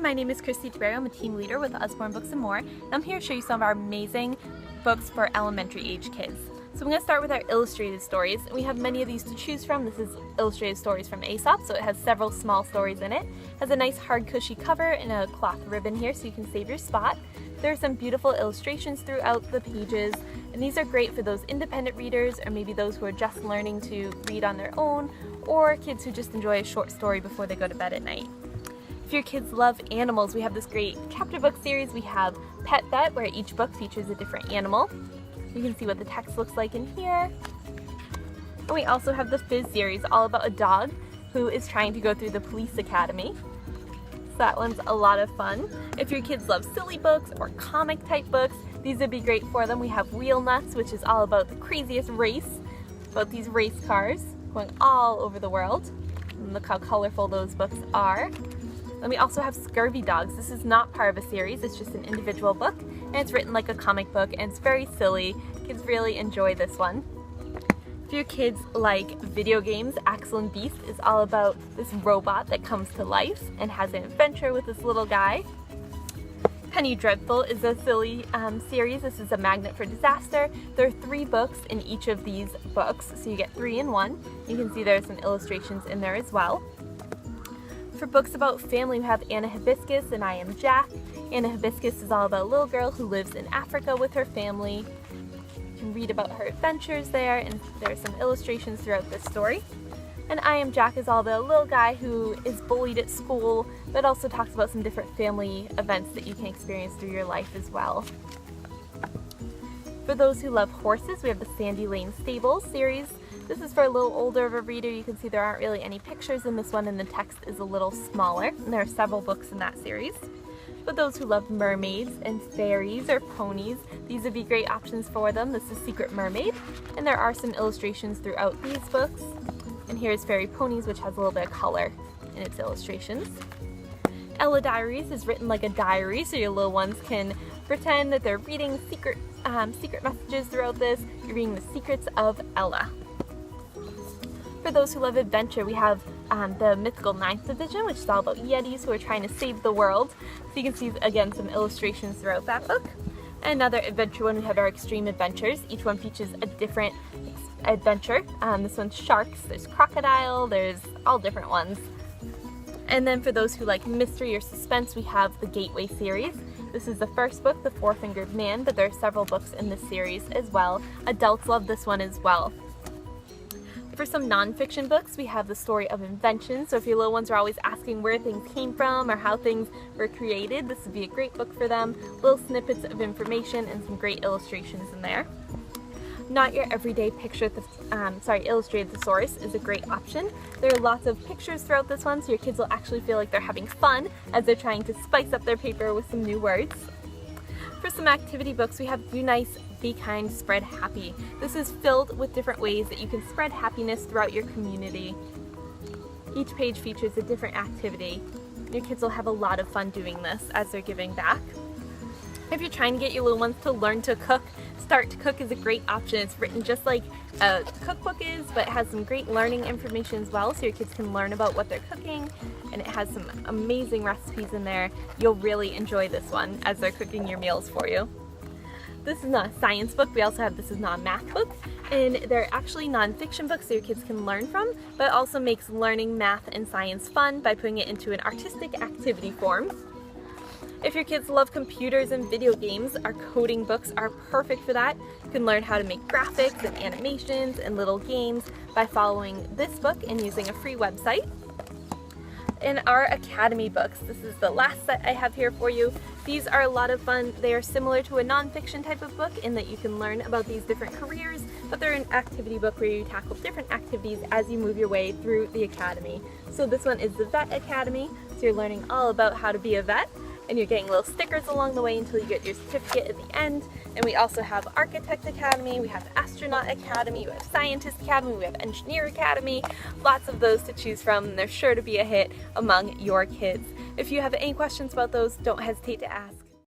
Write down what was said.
my name is Christy DeBerry. I'm a team leader with Usborne Books and More, and I'm here to show you some of our amazing books for elementary age kids. So I'm going to start with our illustrated stories, and we have many of these to choose from. This is illustrated stories from Aesop, so it has several small stories in it. It has a nice hard cushy cover and a cloth ribbon here so you can save your spot. There are some beautiful illustrations throughout the pages, and these are great for those independent readers or maybe those who are just learning to read on their own, or kids who just enjoy a short story before they go to bed at night. If your kids love animals, we have this great chapter book series. We have Pet Vet, where each book features a different animal. You can see what the text looks like in here. And we also have the Fizz series, all about a dog who is trying to go through the police academy. So that one's a lot of fun. If your kids love silly books or comic type books, these would be great for them. We have Wheel Nuts, which is all about the craziest race, about these race cars going all over the world. And look how colorful those books are. Then we also have Scurvy Dogs. This is not part of a series, it's just an individual book, and it's written like a comic book, and it's very silly. Kids really enjoy this one. If your kids like video games, Axel and Beast is all about this robot that comes to life and has an adventure with this little guy. Penny Dreadful is a silly series. This is a magnet for disaster. There are 3 books in each of these books, so you get 3 in 1. You can see there are some illustrations in there as well. For books about family, we have Anna Hibiscus and I Am Jack. Anna Hibiscus is all about a little girl who lives in Africa with her family. You can read about her adventures there, and there are some illustrations throughout this story. And I Am Jack is all about a little guy who is bullied at school, but also talks about some different family events that you can experience through your life as well. For those who love horses, we have the Sandy Lane Stables series. This is for a little older of a reader. You can see there aren't really any pictures in this one, and the text is a little smaller, and there are several books in that series. For those who love mermaids and fairies or ponies, these would be great options for them. This is Secret Mermaid, and there are some illustrations throughout these books. And here's Fairy Ponies, which has a little bit of color in its illustrations. Ella Diaries is written like a diary, so your little ones can pretend that they're reading secret messages throughout this. You're reading the secrets of Ella. For those who love adventure, we have the mythical 9th Division, which is all about Yetis who are trying to save the world. So you can see, again, some illustrations throughout that book. And another adventure one, we have our Extreme Adventures. Each one features a different adventure. This one's sharks, there's crocodile, there's all different ones. And then for those who like mystery or suspense, we have the Gateway series. This is the first book, The Four-Fingered Man, but there are several books in this series as well. Adults love this one as well. For some non-fiction books, we have the Story of Invention. So if your little ones are always asking where things came from or how things were created, this would be a great book for them. Little snippets of information and some great illustrations in there. Not Your Everyday Illustrated Thesaurus is a great option. There are lots of pictures throughout this one, so your kids will actually feel like they're having fun as they're trying to spice up their paper with some new words. For some activity books, we have Do Nice, Be Kind, Spread Happy. This is filled with different ways that you can spread happiness throughout your community. Each page features a different activity. Your kids will have a lot of fun doing this as they're giving back. If you're trying to get your little ones to learn to cook, Start to Cook is a great option. It's written just like a cookbook is, but it has some great learning information as well, so your kids can learn about what they're cooking, and it has some amazing recipes in there. You'll really enjoy this one as they're cooking your meals for you. This is not a science book. We also have This Is Not a Math book, and they're actually non-fiction books so your kids can learn from, but it also makes learning math and science fun by putting it into an artistic activity form. If your kids love computers and video games, our coding books are perfect for that. You can learn how to make graphics and animations and little games by following this book and using a free website. In our Academy books, this is the last set I have here for you. These are a lot of fun. They are similar to a non-fiction type of book in that you can learn about these different careers, but they're an activity book where you tackle different activities as you move your way through the Academy. So this one is the Vet Academy, so you're learning all about how to be a vet, and you're getting little stickers along the way until you get your certificate at the end. And we also have Architect Academy, we have Astronaut Academy, we have Scientist Academy, we have Engineer Academy, lots of those to choose from, and they're sure to be a hit among your kids. If you have any questions about those, don't hesitate to ask.